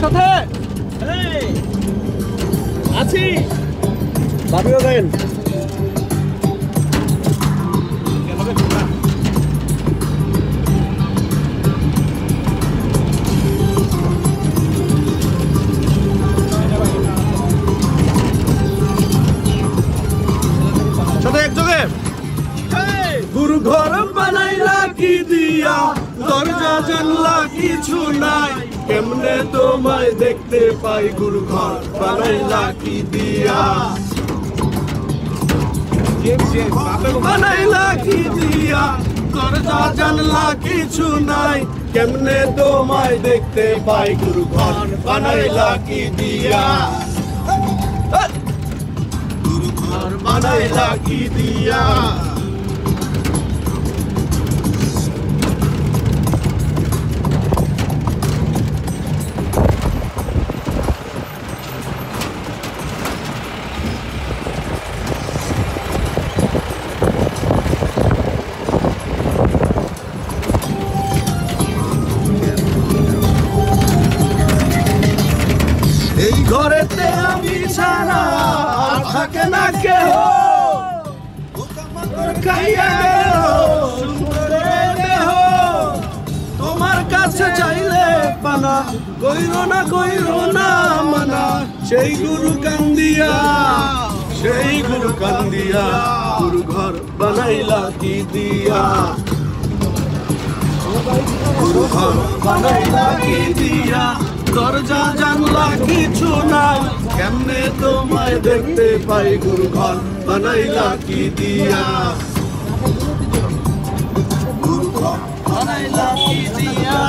সাথে আছি। ভাবিও দেন সাথে একযোগে। গুরু ঘর বানাইলা কি দিয়া, দরজা জানলা কিছু নাই, কেমনে তোমায় দেখতে পাই গুরু ঘর বানাইলা কি দিয়া, বানাইলা কি দিয়া, দরজা জানলা কিছু নাই, কেমনে তোমায় দেখতে পাই গুরু ঘর বানাইলা কি দিয়া, গুরু ঘর বানাইলা কি দিয়া। এই ঘরেতে আমি ছাড়া আর থাকে না কেহ, খাইয়া গেল সুন্দরের দেহ, তোমার কাছে চাইলে পানা, কইরো না মানা, সেই গুরু কান্দিয়া, সেই গুরু কান্দিয়া, গুরু ঘর বানাইলা কি দিয়া, গুরু ঘর বানাইলা কি দিয়া, দরজা জানলা কিছু নাই, কেমনে তোমায় দেখতে পাই গুরু ঘর বানাইলা কি দিয়া, গুরু ঘর বানাইলা কি দিয়া।